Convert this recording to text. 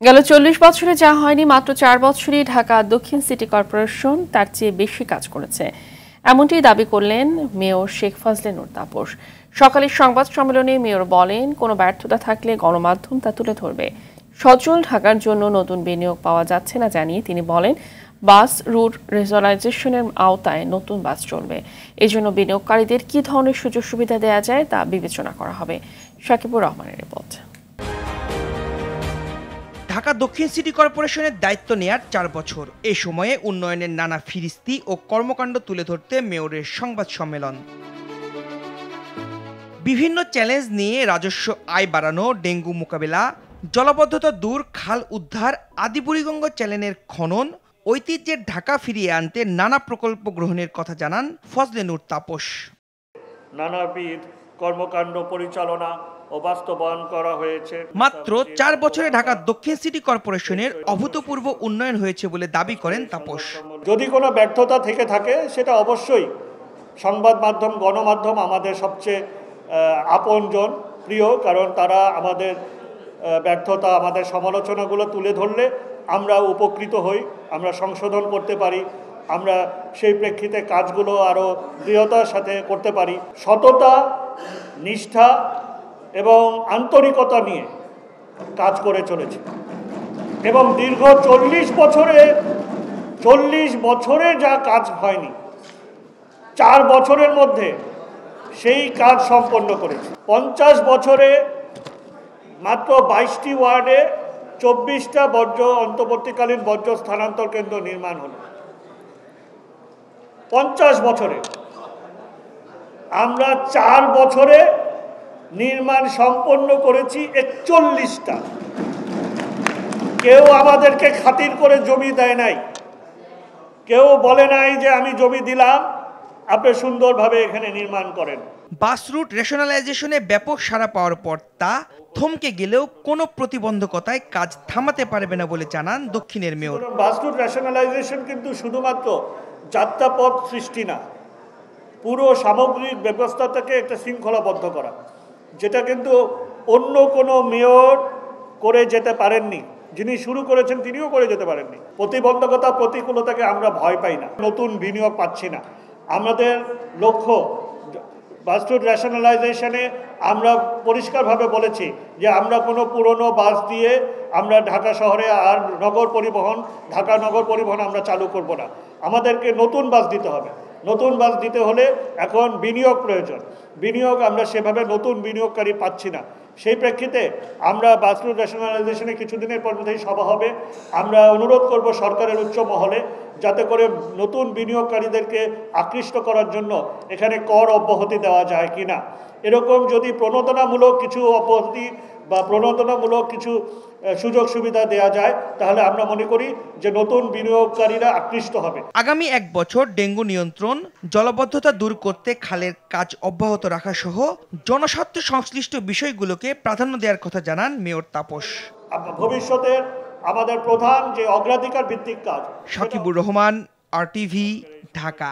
গেল ৪০ বছরে যা হয়নি মাত্র ৪ বছরই ঢাকা দক্ষিণ সিটি কর্পোরেশন তার চেয়ে বেশি কাজ করেছে, এমনটি দাবি করলেন মেয়র শেখ ফজলে নূর তাপস। সকালের সংবাদ সম্মেলনে মেয়র বলেন, কোনো ব্যর্থতা থাকলে গণমাধ্যম তা তুলে ধরবে। সচল ঢাকার জন্য নতুন বিনিয়োগ পাওয়া যাচ্ছে না জানিয়ে তিনি বলেন, বাস রুট রেজলাইজেশনের আওতায় নতুন বাস চলবে। এজন্য বিনিয়োগকারীদের কী ধরনের সুযোগ সুবিধা দেওয়া যায় তা বিবেচনা করা হবে। শাকিবুর রহমানের রিপোর্ট। ঢাকা দক্ষিণ সিটি কর্পোরেশনের দায়িত্ব নেয়ার ৪ বছর। এ সময়ে উন্নয়নের নানা ফিরিস্তি ও কর্মকাণ্ড তুলে ধরতে মেয়রের সংবাদ সম্মেলন। বিভিন্ন চ্যালেঞ্জ নিয়ে রাজস্ব আয় বাড়ানো, ডেঙ্গু মোকাবেলা, জলাবদ্ধতা দূর, খাল উদ্ধার, আদি বুড়িগঙ্গ চ্যানেলের খনন, ঐতিহ্যের ঢাকা ফিরিয়ে আনতে নানা প্রকল্প গ্রহণের কথা জানান ফজলে নূর তাপস। নানাবিধ কর্মকাণ্ড পরিচালনা ও বাস্তবায়ন করা হয়েছে। মাত্র ৪ বছরে ঢাকা দক্ষিণ সিটি কর্পোরেশনের অভূতপূর্ব উন্নয়ন হয়েছে বলে দাবি করেন তাপস। যদি কোনো ব্যর্থতা থেকে থাকে সেটা অবশ্যই সংবাদ মাধ্যম, গণমাধ্যম আমাদের সবচেয়ে আপনজন, প্রিয়, কারণ তারা আমাদের ব্যর্থতা, আমাদের সমালোচনাগুলো তুলে ধরলে আমরা উপকৃত হই, আমরা সংশোধন করতে পারি, আমরা সেই প্রেক্ষিতে কাজগুলো আরও দৃঢ়তার সাথে করতে পারি। সততা, নিষ্ঠা এবং আন্তরিকতা নিয়ে কাজ করে চলেছে এবং দীর্ঘ ৪০ বছরে যা কাজ হয়নি, ৪ বছরের মধ্যে সেই কাজ সম্পন্ন করেছে। ৫০ বছরে মাত্র ২২টি ওয়ার্ডে ২৪টা অন্তর্বর্তীকালীন বর্জ্য স্থানান্তর কেন্দ্র নির্মাণ হলো। ৫০ বছরে আমরা ৪ বছরে নির্মাণ সম্পন্ন করেছি ৪১টা। কেউ আমাদেরকে খাতির করে জমি দেয় নাই, কেউ বলে নাই যে আমি জমি দিলাম, আপনি সুন্দরভাবে এখানে নির্মাণ করেন। বাস রুট রেশনালাইজেশনে ব্যাপক সাড়া পাওয়ার পর তা থমকে গেলেও কোনো প্রতিবন্ধকতায় কাজ থামাতে পারবে না বলে জানান দক্ষিণের মেয়র। বাস রুট রেশনালাইজেশন কিন্তু শুধুমাত্র যাত্রাপথ সৃষ্টি না, পুরো সামগ্রিক ব্যবস্থাটাকে একটা শৃঙ্খলাবদ্ধ করা, যেটা কিন্তু অন্য কোনো মেয়র করে যেতে পারেননি। যিনি শুরু করেছেন তিনিও করে যেতে পারেননি। প্রতিবন্ধকতা, প্রতিকূলতাকে আমরা ভয় পাই না, নতুন বিনিয়োগ পাচ্ছি না। আমাদের লক্ষ্য বাস রুট রেশনালাইজেশনে আমরা পরিষ্কারভাবে বলেছি যে আমরা কোনো পুরনো বাস দিয়ে আমরা ঢাকা শহরে আর ঢাকা নগর পরিবহন আমরা চালু করব না। আমাদেরকে নতুন বাস দিতে হবে। নতুন বাস দিতে হলে এখন বিনিয়োগ প্রয়োজন। বিনিয়োগ আমরা সেভাবে নতুন বিনিয়োগকারী পাচ্ছি না। সেই প্রেক্ষিতে আমরা বাস রুট রেশনালাইজেশনে কিছুদিনের মধ্যেই সভা হবে। আমরা অনুরোধ করব সরকারের উচ্চ মহলে, যাতে করে নতুন বিনিয়োগকারীদেরকে আকৃষ্ট করার জন্য এখানে কর অব্যাহতি দেওয়া যায় কিনা। এরকম যদি প্রণোদনামূলক কিছু অব্যাহতি বা প্রণোদনামূলক কিছু সুযোগ সুবিধা দেওয়া যায়, তাহলে আমরা মনে করি যে নতুন বিনিয়োগকারীরা আকৃষ্ট হবে। আগামী ১ বছর ডেঙ্গু নিয়ন্ত্রণ, জলাবদ্ধতা দূর করতে খালের কাজ অব্যাহত রাখা সহ জনস্বার্থ সংশ্লিষ্ট বিষয়গুলোকে প্রাধান্য দেওয়ার কথা জানান মেয়র তাপস। ভবিষ্যতের আমাদের প্রধান যে অগ্রাধিকার ভিত্তিক কাজ। শাকিবুর রহমান, RTV, ঢাকা।